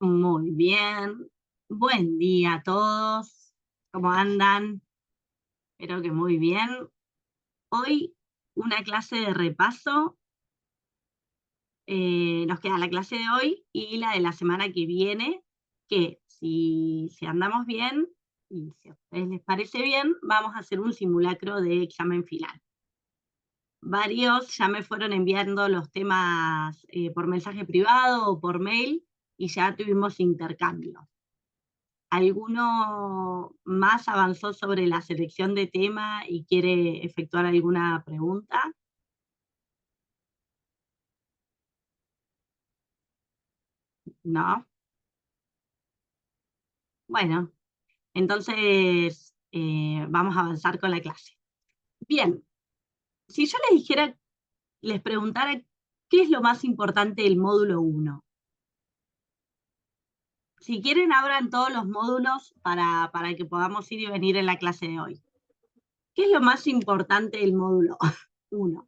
Muy bien. Buen día a todos. ¿Cómo andan? Espero que muy bien. Hoy una clase de repaso. Nos queda la clase de hoy y la de la semana que viene, que si andamos bien y si a ustedes les parece bien, vamos a hacer un simulacro de examen final. Varios ya me fueron enviando los temas por mensaje privado o por mail y ya tuvimos intercambio. ¿Alguno más avanzó sobre la selección de tema y quiere efectuar alguna pregunta? ¿No? Bueno, entonces vamos a avanzar con la clase. Bien, si yo les preguntara qué es lo más importante del módulo 1. Si quieren, abran todos los módulos para que podamos ir y venir en la clase de hoy. ¿Qué es lo más importante del módulo 1?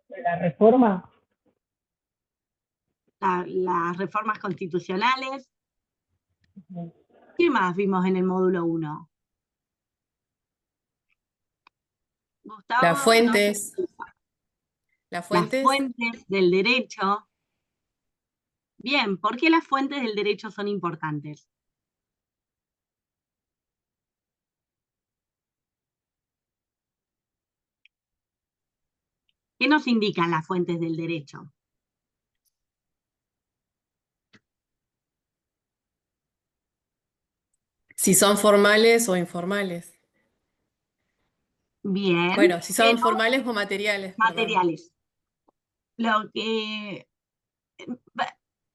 La reforma. Las reformas constitucionales. ¿Qué más vimos en el módulo 1? Gustavo, Las fuentes. Las fuentes del derecho. Bien, ¿por qué las fuentes del derecho son importantes? ¿Qué nos indican las fuentes del derecho? Si son formales o informales. Bien. Bueno, si son formales o materiales. Materiales. Lo que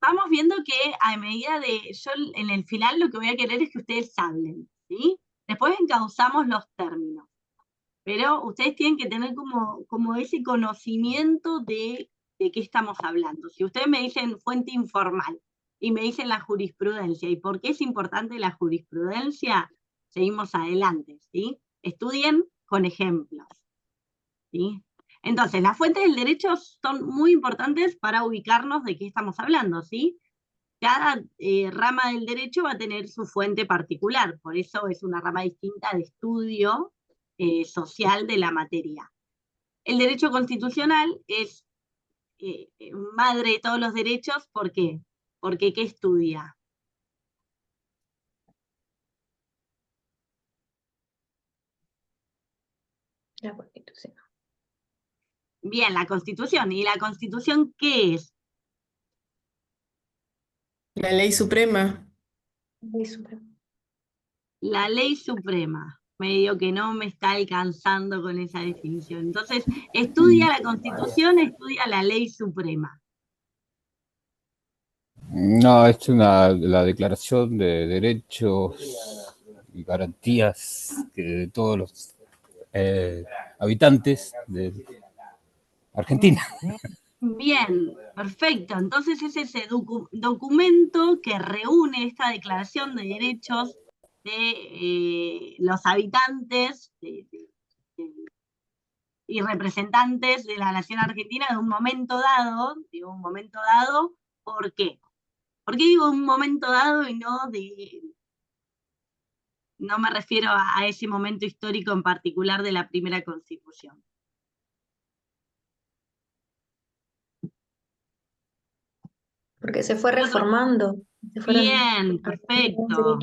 vamos viendo que a medida yo en el final lo que voy a querer es que ustedes hablen, ¿sí? Después encauzamos los términos. Pero ustedes tienen que tener como ese conocimiento de qué estamos hablando. Si ustedes me dicen fuente informal y me dicen la jurisprudencia, ¿y por qué es importante la jurisprudencia? Seguimos adelante, ¿sí? Estudien con ejemplos, ¿sí? Entonces, las fuentes del derecho son muy importantes para ubicarnos de qué estamos hablando, ¿sí? Cada rama del derecho va a tener su fuente particular, por eso es una rama distinta de estudio social de la materia. El derecho constitucional es madre de todos los derechos, ¿por qué? Porque ¿qué estudia? La Constitución. Bien, la Constitución. ¿Y la Constitución qué es? La ley suprema. Ley suprema. La ley suprema. Medio que no me está alcanzando con esa definición. Entonces, estudia la Constitución, estudia la ley suprema. No, es la Declaración de Derechos y Garantías de todos los habitantes de Argentina. Bien, perfecto. Entonces es ese documento que reúne esta Declaración de Derechos de los habitantes y representantes de la nación argentina de un momento dado. Digo un momento dado, ¿por qué? ¿Por qué digo un momento dado y no me refiero a ese momento histórico en particular de la primera Constitución? Porque se fue reformando. Bien, perfecto.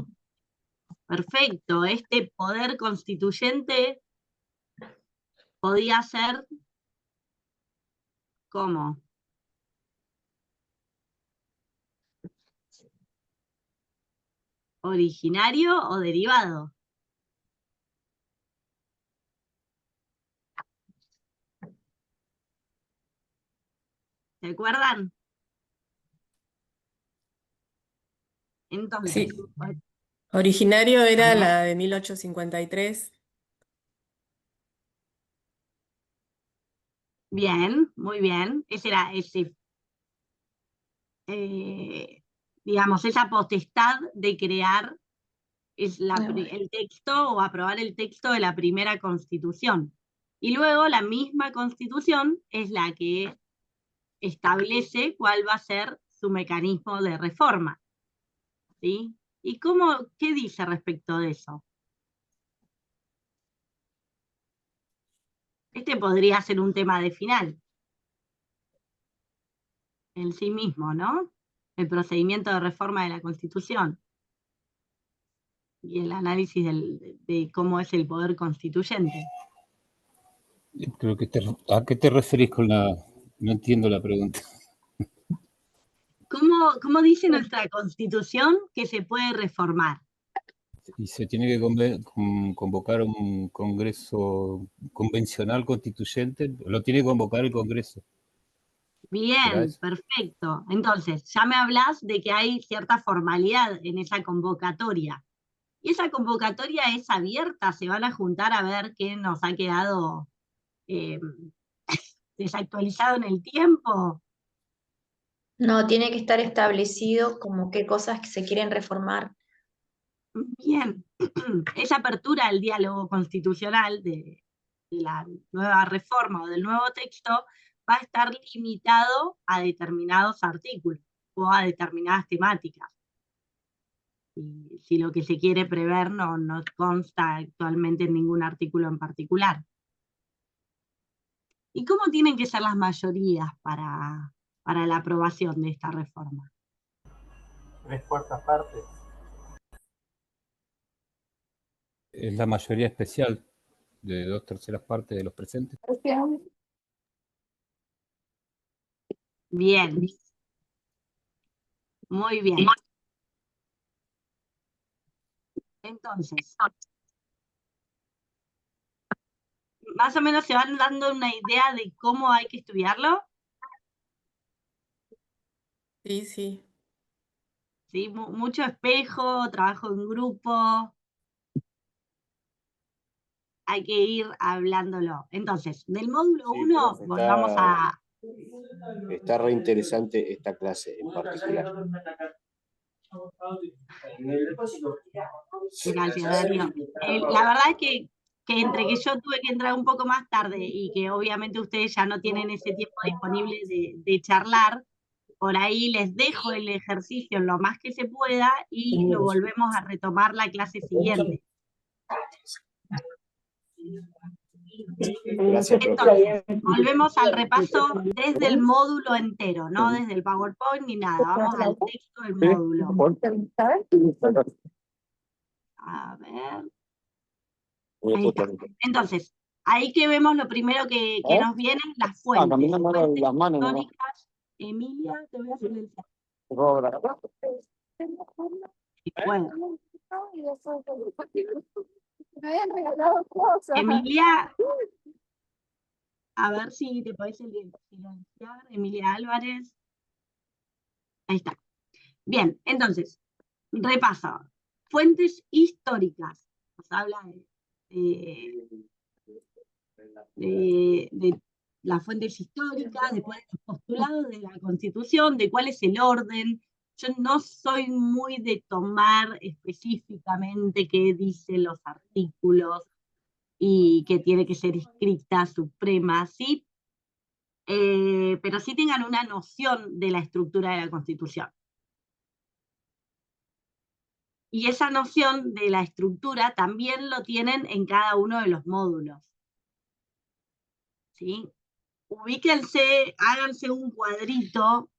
Perfecto. Este poder constituyente podía ser, ¿cómo? ¿Originario o derivado? ¿Se acuerdan? Entonces, Sí. Originario era la de 1853. bien, muy bien. Ese era digamos, esa potestad de crear el texto o aprobar el texto de la primera Constitución. Y luego la misma Constitución es la que establece cuál va a ser su mecanismo de reforma. ¿sí? ¿Y qué dice respecto de eso? Este podría ser un tema de final en sí mismo, ¿no? El procedimiento de reforma de la Constitución y el análisis de cómo es el poder constituyente. Creo que ¿a qué te referís con la... No entiendo la pregunta. ¿Cómo dice nuestra Constitución que se puede reformar? Y se tiene que convocar un congreso convencional constituyente, lo tiene que convocar el Congreso. ¿Será Bien, eso? perfecto. Entonces, ya me hablas de que hay cierta formalidad en esa convocatoria. Y esa convocatoria es abierta, se van a juntar a ver qué nos ha quedado eh, desactualizado en el tiempo. No, tiene que estar establecido como qué cosas que se quieren reformar. Bien, esa apertura al diálogo constitucional de la nueva reforma o del nuevo texto va a estar limitado a determinados artículos o a determinadas temáticas. Y si lo que se quiere prever no consta actualmente en ningún artículo en particular. ¿Y cómo tienen que ser las mayorías para la aprobación de esta reforma? 3/4 partes. Es la mayoría especial de 2/3 partes de los presentes. Bien, muy bien. Entonces, más o menos se van dando una idea de cómo hay que estudiarlo, Sí, sí. ¿sí? Mucho espejo, trabajo en grupo, hay que ir hablándolo. Entonces, del módulo Sí, 1, profe, volvamos a... está re interesante esta clase en particular. Gracias, Darío. La verdad es que entre que yo tuve que entrar un poco más tarde y que obviamente ustedes ya no tienen ese tiempo disponible de charlar, por ahí les dejo el ejercicio lo más que se pueda y lo volvemos a retomar la clase siguiente. Gracias, profe. Entonces, volvemos al repaso desde el módulo entero, no desde el PowerPoint ni nada. Vamos al texto del módulo. A ver. Ahí está. Entonces, ahí que vemos lo primero que nos viene, las fuentes. Fuentes históricas. Emilia, te voy a silenciar. Si puedo. Emilia, a ver si te podés silenciar. Emilia Álvarez. Ahí está. Bien, entonces, repaso. Fuentes históricas. Nos habla de las fuentes históricas, de cuál es el postulado de la Constitución, de cuál es el orden. Yo no soy muy de tomar específicamente qué dicen los artículos y que tiene que ser escrita suprema, ¿sí? Pero sí tengan una noción de la estructura de la Constitución. Y esa noción de la estructura también lo tienen en cada uno de los módulos. ¿Sí? Ubíquense, háganse un cuadrito,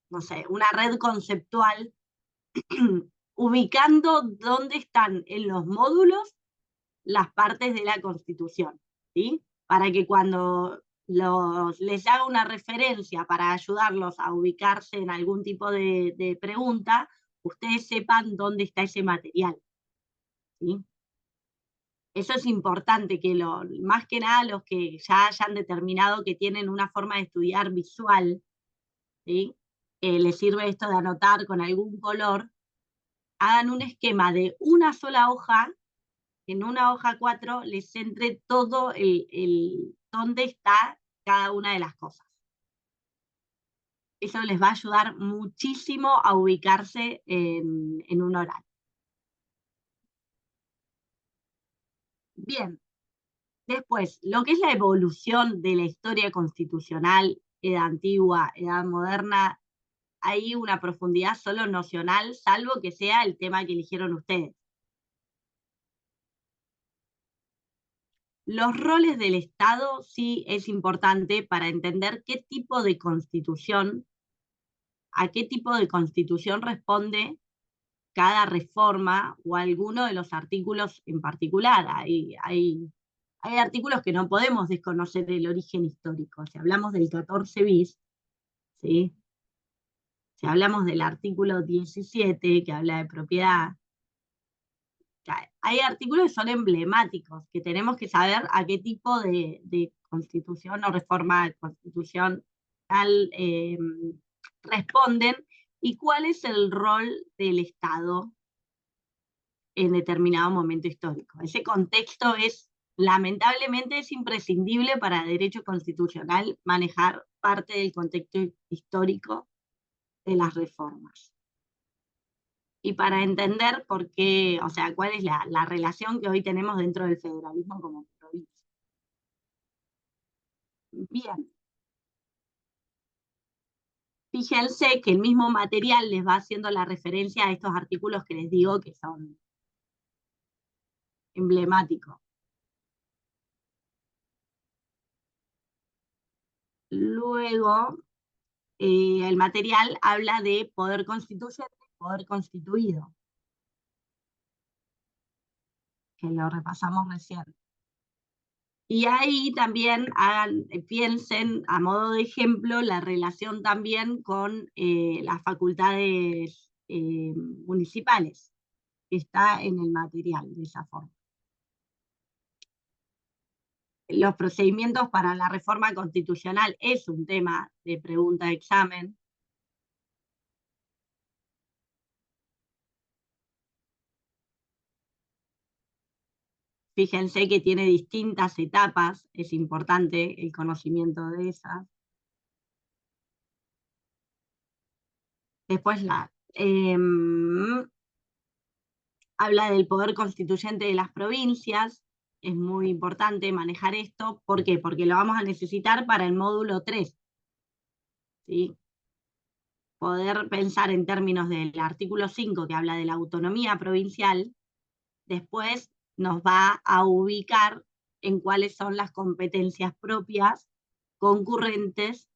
no sé, una red conceptual, ubicando dónde están en los módulos las partes de la Constitución, ¿sí? Para que cuando les haga una referencia para ayudarlos a ubicarse en algún tipo de pregunta, ustedes sepan dónde está ese material, ¿sí? Eso es importante, que más que nada los que ya hayan determinado que tienen una forma de estudiar visual, ¿sí? Les sirve esto de anotar con algún color, hagan un esquema de una sola hoja, en una hoja 4 les centre todo dónde está cada una de las cosas. Eso les va a ayudar muchísimo a ubicarse en un oral. Bien. Después, lo que es la evolución de la historia constitucional, edad antigua, edad moderna, hay una profundidad solo nocional, salvo que sea el tema que eligieron ustedes. Los roles del Estado sí es importante para entender qué tipo de constitución, a qué tipo de constitución responde cada reforma o alguno de los artículos en particular. Hay artículos que no podemos desconocer el origen histórico. Si hablamos del 14 bis, ¿sí? Si hablamos del artículo 17, que habla de propiedad, hay artículos que son emblemáticos, que tenemos que saber a qué tipo de constitución o reforma constitucional responden y cuál es el rol del Estado en determinado momento histórico. Ese contexto lamentablemente es imprescindible para el derecho constitucional manejar parte del contexto histórico de las reformas. Y para entender por qué, o sea, cuál es la relación que hoy tenemos dentro del federalismo como provincia. Bien. Fíjense que el mismo material les va haciendo la referencia a estos artículos que les digo que son emblemáticos. Luego, el material habla de poder constituyente y poder constituido, que lo repasamos recién. Y ahí también piensen, a modo de ejemplo, la relación también con las facultades municipales, que está en el material de esa forma. Los procedimientos para la reforma constitucional es un tema de pregunta de examen. Fíjense que tiene distintas etapas, es importante el conocimiento de esas. Después habla del poder constituyente de las provincias, es muy importante manejar esto. ¿Por qué? Porque lo vamos a necesitar para el módulo 3. ¿Sí? Poder pensar en términos del artículo 5, que habla de la autonomía provincial, después nos va a ubicar en cuáles son las competencias propias, concurrentes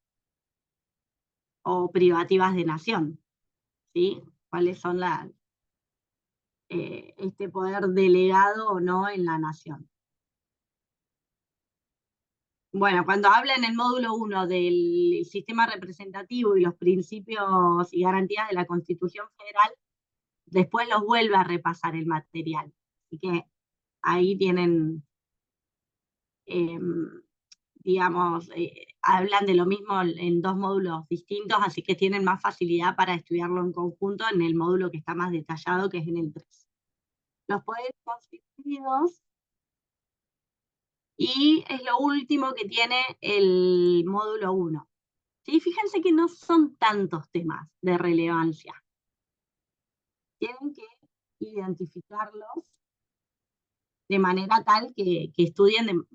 o privativas de nación. ¿Sí? ¿Cuáles son este poder delegado o no en la nación? Bueno, cuando habla en el módulo 1 del sistema representativo y los principios y garantías de la Constitución Federal, después los vuelve a repasar el material. Así que ahí tienen, digamos, hablan de lo mismo en 2 módulos distintos, así que tienen más facilidad para estudiarlo en conjunto en el módulo que está más detallado, que es en el 3. Los poderes constituidos, y es lo último que tiene el módulo 1. ¿Sí? Fíjense que no son tantos temas de relevancia. Tienen que identificarlos de manera tal que estudien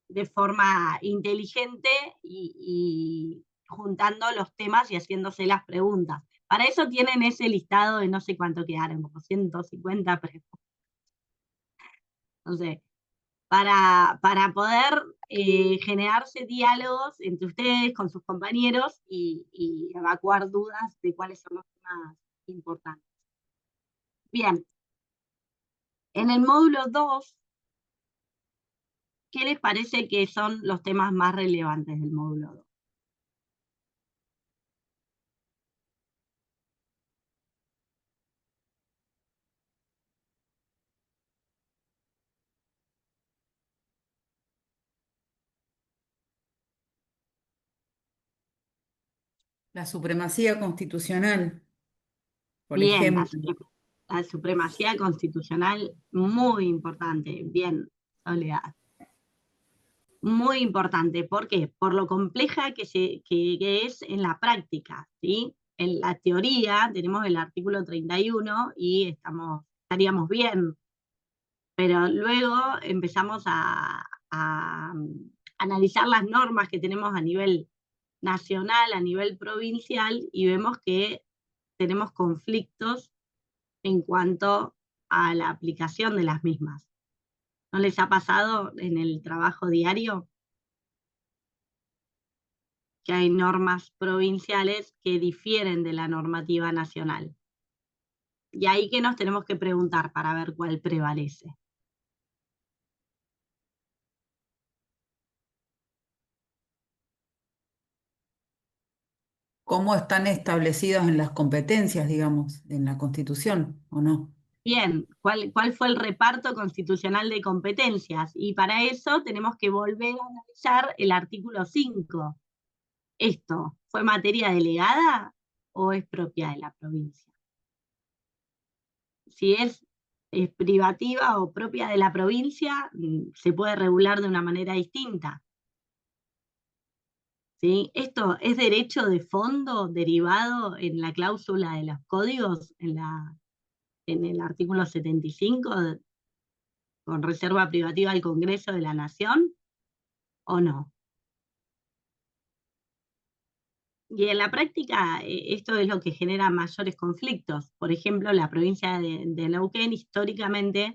de forma inteligente y juntando los temas y haciéndose las preguntas. Para eso tienen ese listado de no sé cuánto quedaron, como 150 preguntas. Entonces, para poder generarse diálogos entre ustedes, con sus compañeros, y evacuar dudas de cuáles son los temas importantes. Bien, en el módulo 2, ¿qué les parece que son los temas más relevantes del módulo 2? La supremacía constitucional, por Bien, ejemplo. la supremacía constitucional, muy importante. Bien, Soledad. Muy importante. ¿Por qué? Por lo compleja que es en la práctica, ¿sí? En la teoría tenemos el artículo 31 y estaríamos bien, pero luego empezamos a analizar las normas que tenemos a nivel nacional a nivel provincial y vemos que tenemos conflictos en cuanto a la aplicación de las mismas. ¿No les ha pasado en el trabajo diario que hay normas provinciales que difieren de la normativa nacional? Y ahí que nos tenemos que preguntar para ver cuál prevalece. ¿Cómo están establecidos en las competencias, digamos, en la Constitución, o no? Bien, ¿cuál fue el reparto constitucional de competencias? Y para eso tenemos que volver a analizar el artículo 5. ¿Esto fue materia delegada o es propia de la provincia? Si es privativa o propia de la provincia, se puede regular de una manera distinta. ¿Sí? Esto es derecho de fondo derivado en la cláusula de los códigos, en el artículo 75, con reserva privativa al Congreso de la Nación, ¿o no? Y en la práctica esto es lo que genera mayores conflictos. Por ejemplo, la provincia de Neuquén históricamente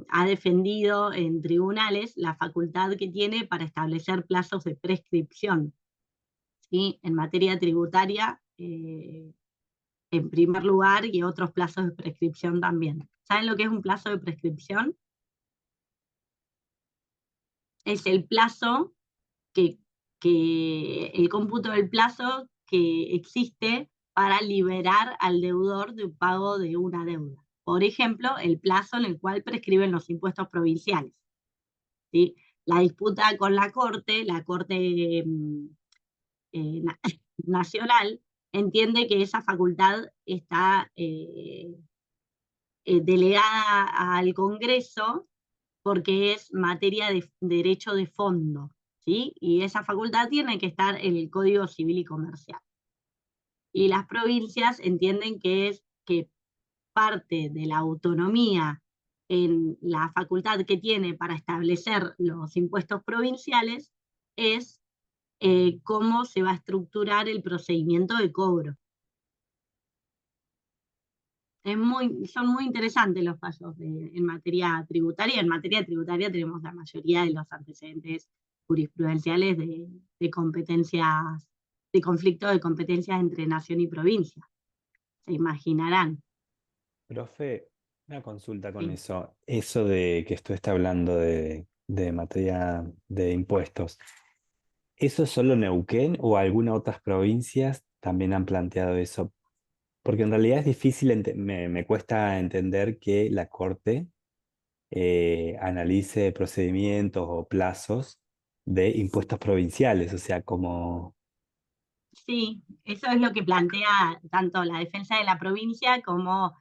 ha defendido en tribunales la facultad que tiene para establecer plazos de prescripción, ¿sí? En materia tributaria, en primer lugar, y otros plazos de prescripción también. ¿Saben lo que es un plazo de prescripción? Es el plazo el cómputo del plazo que existe para liberar al deudor de un pago de una deuda. Por ejemplo, el plazo en el cual prescriben los impuestos provinciales, ¿sí? La disputa con la Corte Nacional, entiende que esa facultad está delegada al Congreso porque es materia de derecho de fondo, ¿sí? Y esa facultad tiene que estar en el Código Civil y Comercial. Y las provincias entienden que es que parte de la autonomía en la facultad que tiene para establecer los impuestos provinciales es cómo se va a estructurar el procedimiento de cobro. Son muy interesantes los fallos en materia tributaria. En materia tributaria tenemos la mayoría de los antecedentes jurisprudenciales de competencias, de conflicto de competencias entre nación y provincia. Se imaginarán. Profe, una consulta con Sí. eso. Eso de que usted está hablando de materia de impuestos. ¿Eso es solo Neuquén o algunas otras provincias también han planteado eso? Porque en realidad es difícil, me cuesta entender que la Corte analice procedimientos o plazos de impuestos provinciales, o sea, como... Sí, eso es lo que plantea tanto la defensa de la provincia como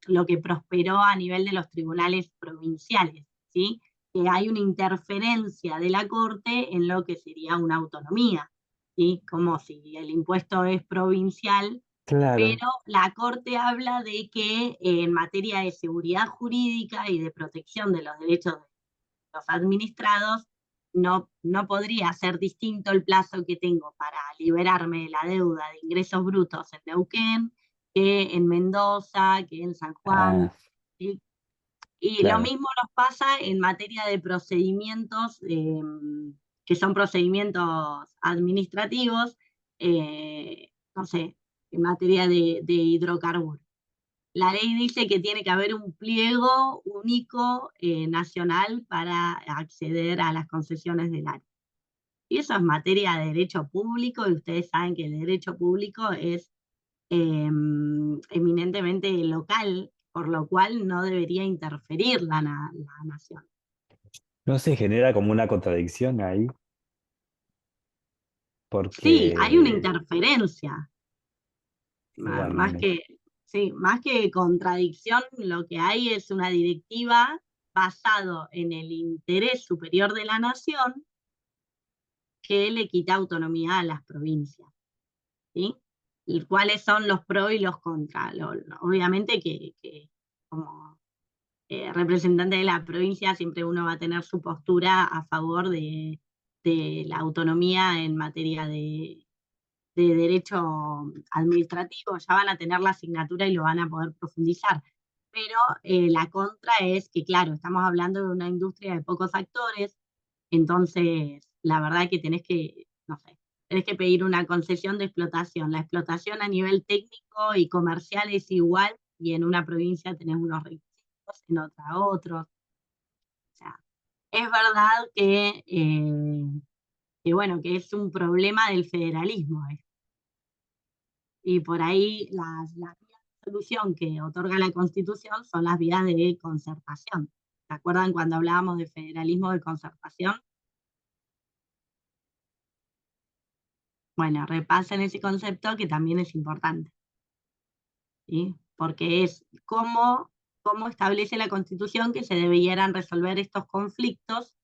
lo que prosperó a nivel de los tribunales provinciales, ¿sí? Que hay una interferencia de la Corte en lo que sería una autonomía, ¿sí? Como si el impuesto es provincial, Claro, pero la Corte habla de que en materia de seguridad jurídica y de protección de los derechos de los administrados, no podría ser distinto el plazo que tengo para liberarme de la deuda de ingresos brutos en Neuquén que en Mendoza, que en San Juan. ah, ¿Sí? Y lo claro. mismo nos pasa en materia de procedimientos, que son procedimientos administrativos, no sé, en materia de hidrocarburos. La ley dice que tiene que haber un pliego único nacional para acceder a las concesiones del área. Y eso es materia de derecho público, y ustedes saben que el derecho público es eminentemente local, por lo cual no debería interferir la nación. ¿No se genera como una contradicción ahí? Sí, hay una Porque, interferencia, bueno, más que, sí, más que contradicción, lo que hay es una directiva basado en el interés superior de la nación que le quita autonomía a las provincias, ¿sí? ¿Y cuáles son los pros y los contras? Obviamente que como representante de la provincia siempre uno va a tener su postura a favor de de la autonomía en materia de derecho administrativo, ya van a tener la asignatura y lo van a poder profundizar. Pero la contra es que, claro, estamos hablando de una industria de pocos actores, entonces la verdad que tenés que, no sé, tenés que pedir una concesión de explotación. La explotación a nivel técnico y comercial es igual, y en una provincia tenés unos requisitos, en otra otros. O sea, es verdad que bueno, que es un problema del federalismo. Y por ahí las vías de solución que otorga la Constitución son las vías de concertación. ¿Se acuerdan cuando hablábamos de federalismo de concertación? Bueno, repasen ese concepto que también es importante, ¿sí? Porque es cómo establece la Constitución que se debieran resolver estos conflictos,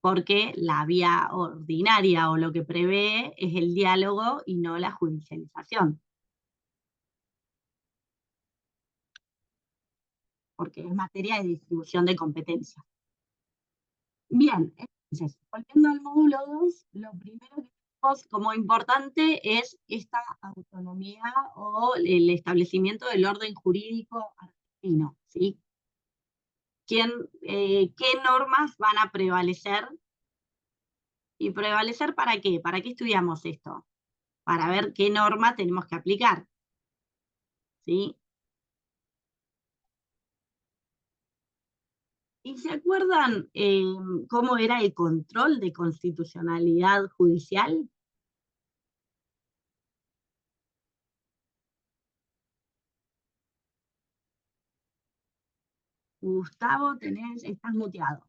porque la vía ordinaria o lo que prevé es el diálogo y no la judicialización. Porque es materia de distribución de competencias. Bien, entonces, volviendo al módulo 2, lo primero que tenemos como importante es esta autonomía o el establecimiento del orden jurídico argentino, ¿sí? ¿Qué normas van a prevalecer? ¿Y prevalecer para qué? ¿Para qué estudiamos esto? Para ver qué norma tenemos que aplicar, ¿sí? ¿Y se acuerdan cómo era el control de constitucionalidad judicial? Gustavo, estás muteado.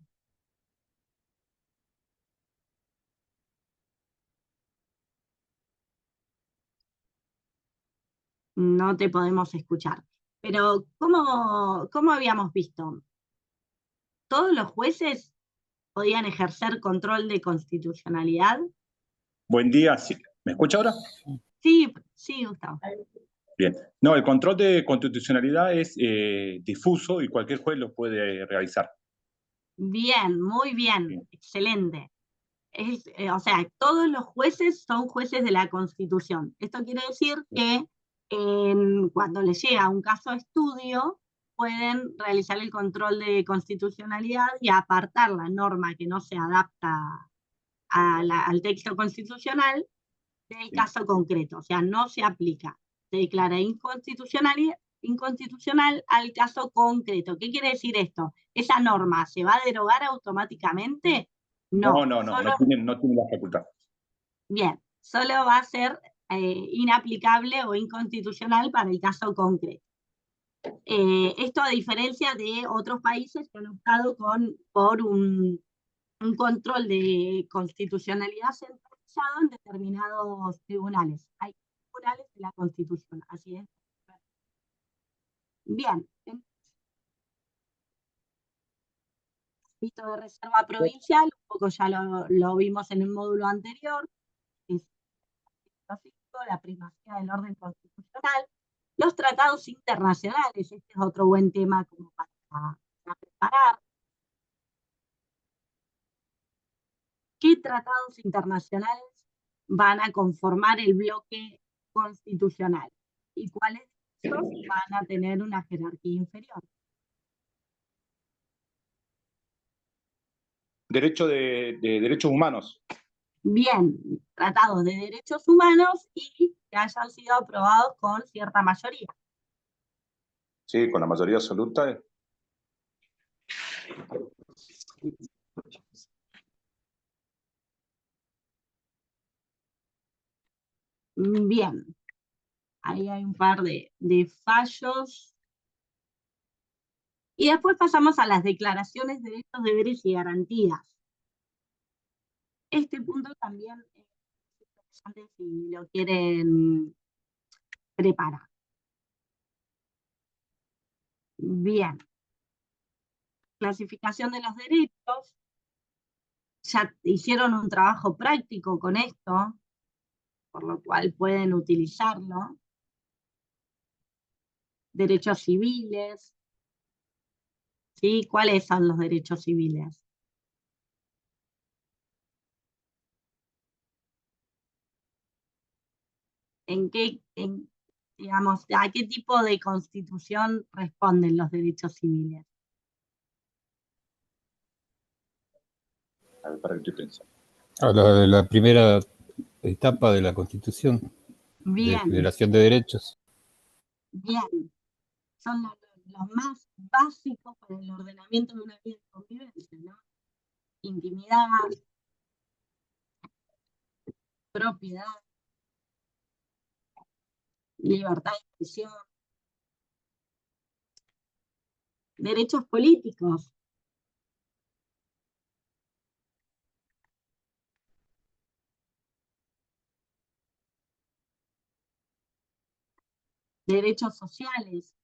No te podemos escuchar. Pero, ¿cómo habíamos visto? ¿Todos los jueces podían ejercer control de constitucionalidad? Buen día, sí. ¿Me escucha ahora? Sí, sí, Gustavo. Bien. No, el control de constitucionalidad es difuso y cualquier juez lo puede realizar. Bien, muy bien, excelente. O sea, todos los jueces son jueces de la Constitución. Esto quiere decir que cuando les llega un caso a estudio, pueden realizar el control de constitucionalidad y apartar la norma que no se adapta al texto constitucional del caso concreto. O sea, no se aplica. Se declara inconstitucional al caso concreto. ¿Qué quiere decir esto? ¿Esa norma se va a derogar automáticamente? No. No tiene la facultad. Bien, solo va a ser inaplicable o inconstitucional para el caso concreto. Esto a diferencia de otros países que han optado por un control de constitucionalidad centralizado en determinados tribunales. Hay tribunales de la Constitución, así es. Bien. Visto de reserva provincial, un poco ya lo vimos en el módulo anterior, es la primacía del orden constitucional, los tratados internacionales, este es otro buen tema como para preparar. ¿Qué tratados internacionales van a conformar el bloque constitucional? ¿Y cuáles de estos van a tener una jerarquía inferior? Derecho de derechos humanos. Bien, tratados de derechos humanos y que hayan sido aprobados con cierta mayoría. Sí, con la mayoría absoluta. Bien, ahí hay un par de fallos. Y después pasamos a las declaraciones de derechos, deberes y garantías. Este punto también es interesante si lo quieren preparar. Bien. Clasificación de los derechos. Ya hicieron un trabajo práctico con esto, por lo cual pueden utilizarlo. Derechos civiles. ¿Sí? ¿Cuáles son los derechos civiles? digamos, a qué tipo de constitución responden los derechos civiles? A ver, para que estoy pensando. A la primera etapa de la Constitución, de Bien, Federación de Derechos. bien. Son los más básicos para el ordenamiento de una vida de convivencia, ¿no? Intimidad, propiedad, libertad de expresión, derechos políticos, derechos sociales,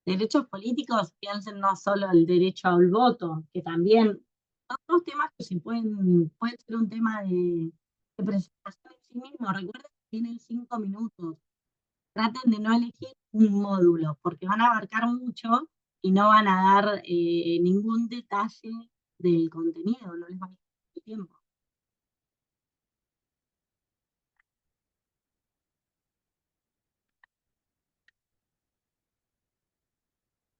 derechos políticos, piensen no solo el derecho al voto, que también son dos temas que pueden ser un tema de presentación en sí mismo. Recuerden que tienen 5 minutos. Traten de no elegir un módulo, porque van a abarcar mucho y no van a dar ningún detalle del contenido, no les va a dar el tiempo.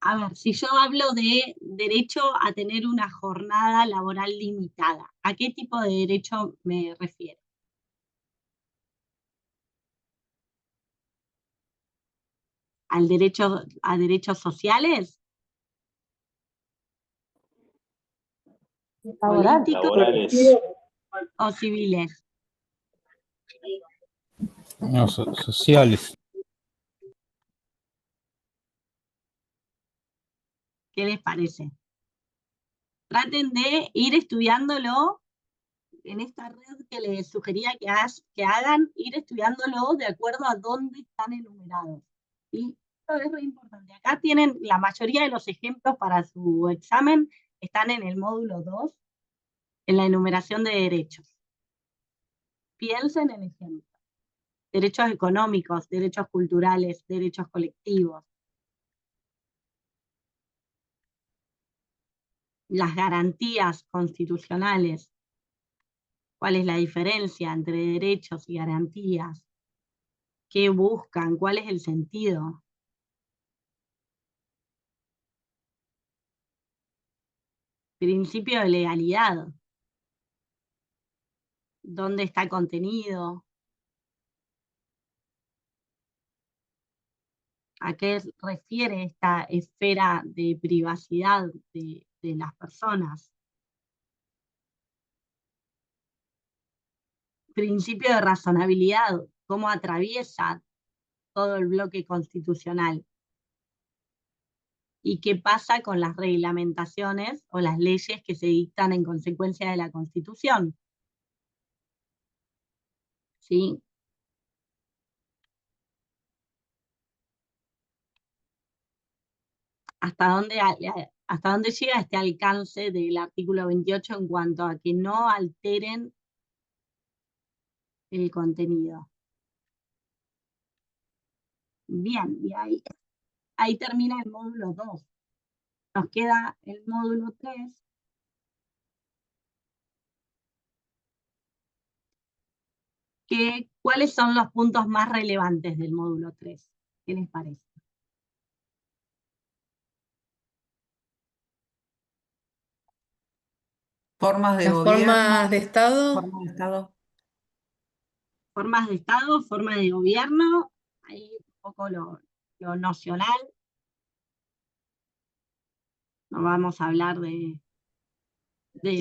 A ver, si yo hablo de derecho a tener una jornada laboral limitada, ¿a qué tipo de derecho me refiero? ¿Al derecho, a derechos sociales? Laboral. ¿Políticos Laborales. o civiles? No, sociales. ¿Qué les parece? Traten de ir estudiándolo en esta red que les sugería que hagan, ir estudiándolo de acuerdo a dónde están enumerados. Y esto es re importante. Acá tienen la mayoría de los ejemplos para su examen, están en el módulo 2, en la enumeración de derechos. Piensen en ejemplos. Derechos económicos, derechos culturales, derechos colectivos. Las garantías constitucionales. ¿Cuál es la diferencia entre derechos y garantías? ¿Qué buscan? ¿Cuál es el sentido? Principio de legalidad. ¿Dónde está contenido? ¿A qué refiere esta esfera de privacidad de las personas? Principio de razonabilidad. ¿Cómo atraviesa todo el bloque constitucional? ¿Y qué pasa con las reglamentaciones o las leyes que se dictan en consecuencia de la Constitución? ¿Sí? ¿Hasta dónde llega este alcance del artículo 28 en cuanto a que no alteren el contenido? Bien, y ahí termina el módulo 2. Nos queda el módulo 3. ¿Cuáles son los puntos más relevantes del módulo 3? ¿Qué les parece? Formas de Las gobierno, formas de Estado. formas de Estado. Formas de Estado, forma de gobierno, ahí un poco lo nocional. No vamos a hablar de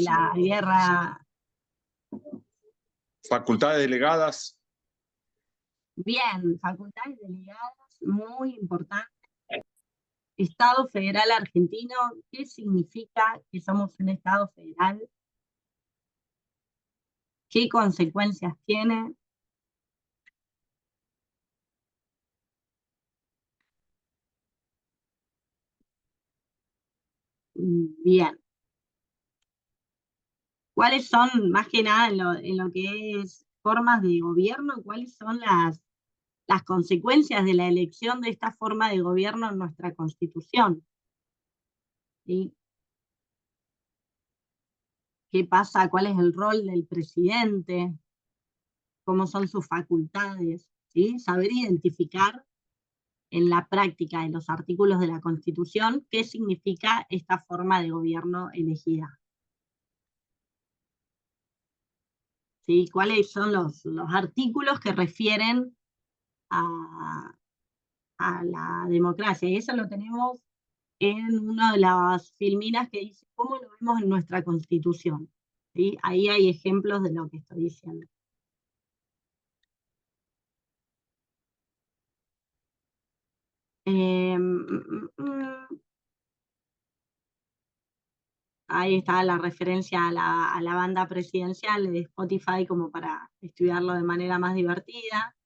la guerra. Facultades delegadas. Bien, facultades delegadas, muy importante. Estado federal argentino, ¿qué significa que somos un Estado federal? ¿Qué consecuencias tiene? Bien. ¿Cuáles son, más que nada en lo que es formas de gobierno, cuáles son las consecuencias de la elección de esta forma de gobierno en nuestra Constitución? ¿Sí? ¿Qué pasa? ¿Cuál es el rol del presidente? ¿Cómo son sus facultades? ¿sí? Saber identificar en la práctica de los artículos de la Constitución qué significa esta forma de gobierno elegida. ¿Sí? ¿Cuáles son los artículos que refieren a la democracia? Y eso lo tenemos en una de las filminas que dice cómo lo vemos en nuestra Constitución. ¿Sí? Ahí hay ejemplos de lo que estoy diciendo. Ahí está la referencia a la banda presidencial de Spotify como para estudiarlo de manera más divertida.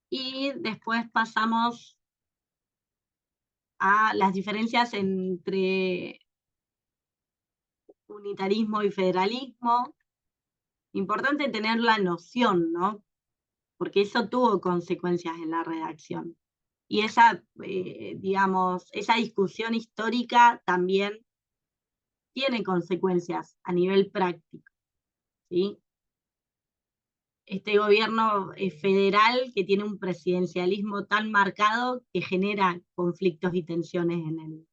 Y después pasamos a las diferencias entre unitarismo y federalismo. Importante tener la noción, ¿no? Porque eso tuvo consecuencias en la redacción. Y esa, digamos, esa discusión histórica también tiene consecuencias a nivel práctico, ¿sí? Este gobierno federal que tiene un presidencialismo tan marcado que genera conflictos y tensiones en el.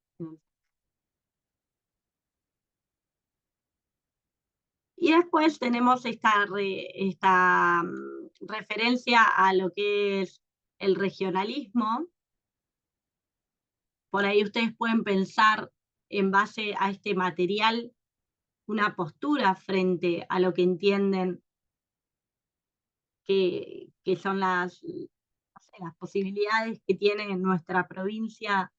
Y después tenemos esta referencia a lo que es el regionalismo. Por ahí ustedes pueden pensar en base a este material una postura frente a lo que entienden que son las posibilidades que tiene en nuestra provincia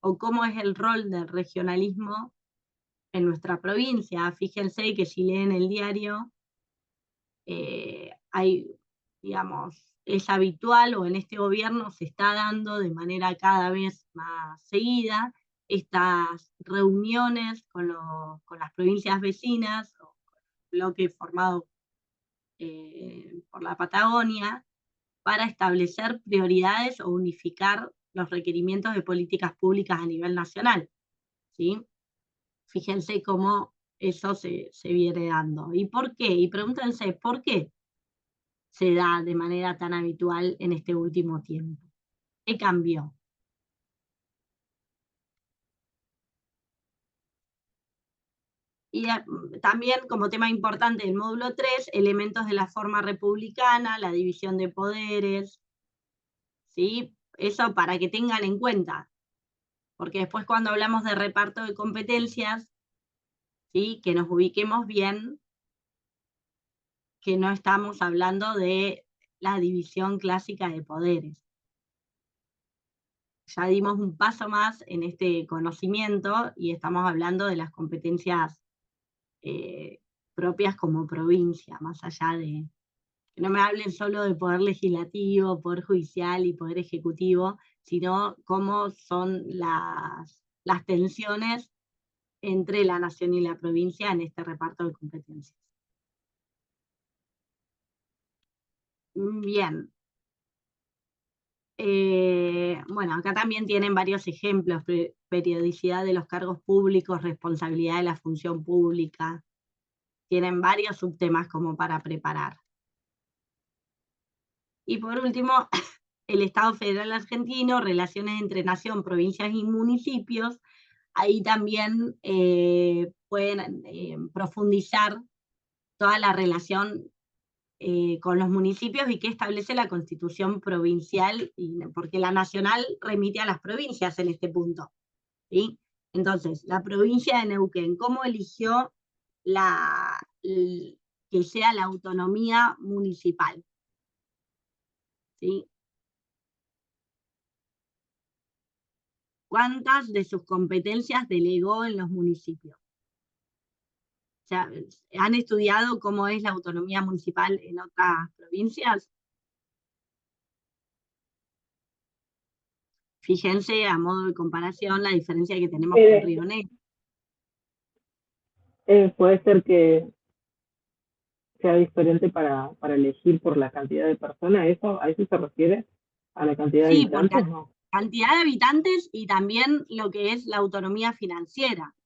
o cómo es el rol del regionalismo en nuestra provincia. Fíjense que si leen el diario, hay, digamos, es habitual o en este gobierno se está dando de manera cada vez más seguida estas reuniones con las provincias vecinas, o el bloque formado por la Patagonia, para establecer prioridades o unificar los requerimientos de políticas públicas a nivel nacional, ¿sí? Fíjense cómo eso se viene dando. ¿Y por qué? Y pregúntense, ¿por qué se da de manera tan habitual en este último tiempo? ¿Qué cambió? Y también como tema importante del módulo 3, elementos de la forma republicana, la división de poderes, ¿sí? Eso para que tengan en cuenta, porque después cuando hablamos de reparto de competencias, ¿sí? Que nos ubiquemos bien, que no estamos hablando de la división clásica de poderes. Ya dimos un paso más en este conocimiento y estamos hablando de las competencias propias como provincia, más allá de que no me hablen solo de poder legislativo, poder judicial y poder ejecutivo, sino cómo son las tensiones entre la nación y la provincia en este reparto de competencias. Bien. Bueno, acá también tienen varios ejemplos: periodicidad de los cargos públicos, responsabilidad de la función pública. Tienen varios subtemas como para preparar. Y por último, el Estado Federal Argentino, relaciones entre nación, provincias y municipios. Ahí también pueden profundizar toda la relación con los municipios y qué establece la Constitución provincial, porque la nacional remite a las provincias en este punto, ¿sí? Entonces, la provincia de Neuquén, ¿cómo eligió que sea la autonomía municipal? ¿Sí? ¿Cuántas de sus competencias delegó en los municipios? O sea, ¿han estudiado cómo es la autonomía municipal en otras provincias? Fíjense, a modo de comparación, la diferencia que tenemos con Río Negro. Puede ser que sea diferente para elegir por la cantidad de personas. ¿A eso se refiere? ¿A la cantidad de Sí, habitantes? porque No. cantidad de habitantes y también lo que es la autonomía financiera.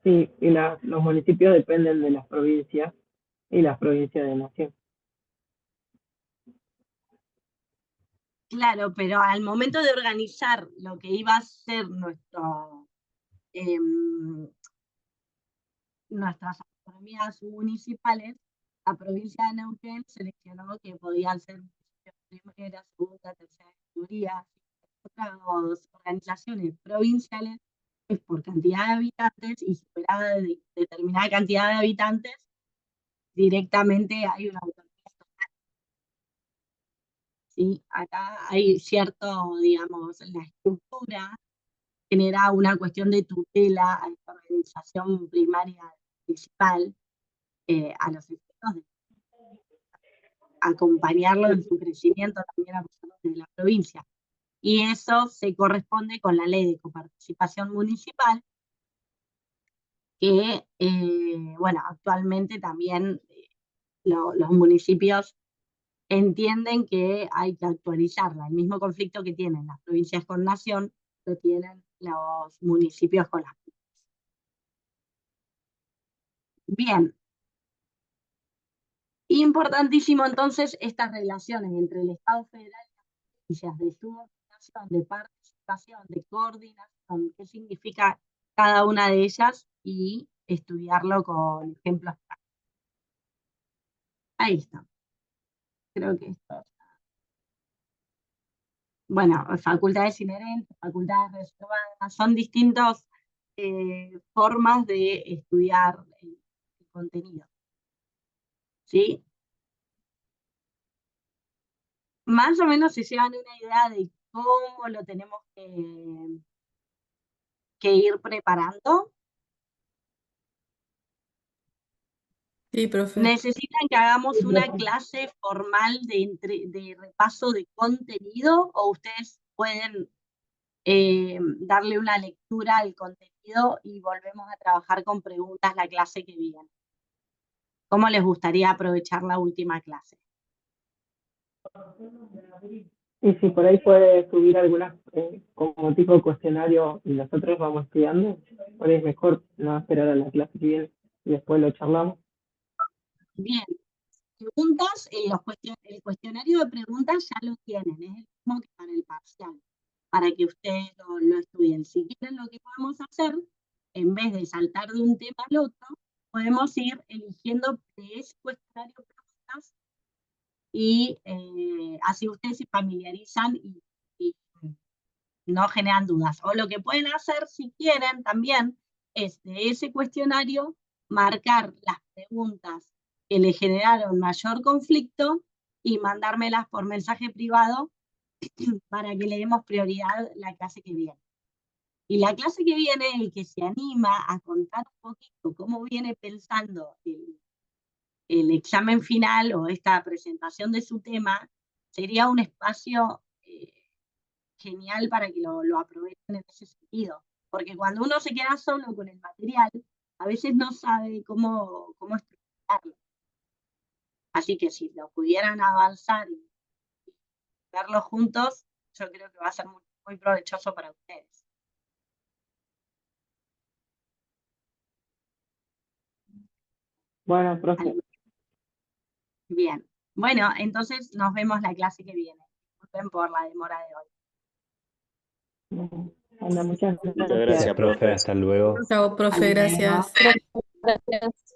Sí, y los municipios dependen de las provincias y las provincias de nación. Claro, pero al momento de organizar lo que iba a ser nuestras autonomías municipales, la provincia de Neuquén seleccionó que podían ser primera, segunda, tercera categoría. Otras organizaciones provinciales es por cantidad de habitantes y superada de determinada cantidad de habitantes, directamente hay una autonomía total. ¿Sí? Acá hay cierto, digamos, la estructura genera una cuestión de tutela a esta organización primaria principal, a los efectos de acompañarlo en su crecimiento también a los de la provincia. Y eso se corresponde con la ley de coparticipación municipal, que, bueno, actualmente también los municipios entienden que hay que actualizarla. El mismo conflicto que tienen las provincias con nación, lo tienen los municipios con las provincias. Bien. Importantísimo entonces estas relaciones entre el Estado federal y las provincias de subordinación, de participación, de coordinación, qué significa cada una de ellas y estudiarlo con ejemplos prácticos. Ahí está. Creo que esto. Bueno, facultades inherentes, facultades reservadas, son distintas formas de estudiar el contenido. ¿Sí? Más o menos se llevan una idea de cómo lo tenemos que ir preparando. Sí, profe. ¿Necesitan que hagamos una clase formal de repaso de contenido o ustedes pueden darle una lectura al contenido y volvemos a trabajar con preguntas la clase que viene? ¿Cómo les gustaría aprovechar la última clase? Y si por ahí puede subir algunas como tipo de cuestionario y nosotros vamos estudiando, por ahí es mejor no esperar a la clase que viene y después lo charlamos. Bien. Preguntas, el cuestionario de preguntas ya lo tienen, es el mismo que para el parcial, para que ustedes lo estudien. Si quieren, lo que podemos hacer, en vez de saltar de un tema al otro, podemos ir eligiendo de ese cuestionario de preguntas y así ustedes se familiarizan y no generan dudas. O lo que pueden hacer, si quieren, también es de ese cuestionario marcar las preguntas que le generaron mayor conflicto y mandármelas por mensaje privado para que le demos prioridad la clase que viene. Y la clase que viene, el que se anima a contar un poquito cómo viene pensando el examen final o esta presentación de su tema, sería un espacio genial para que lo aprovechen en ese sentido. Porque cuando uno se queda solo con el material, a veces no sabe cómo estructurarlo. Así que si lo pudieran avanzar y verlo juntos, yo creo que va a ser muy, muy provechoso para ustedes. Bueno, profe. Bien. Bueno, entonces nos vemos la clase que viene. Disculpen por la demora de hoy. Bueno, muchas Muchas gracias. gracias, profe. Hasta luego. Chao, profe, gracias. Gracias.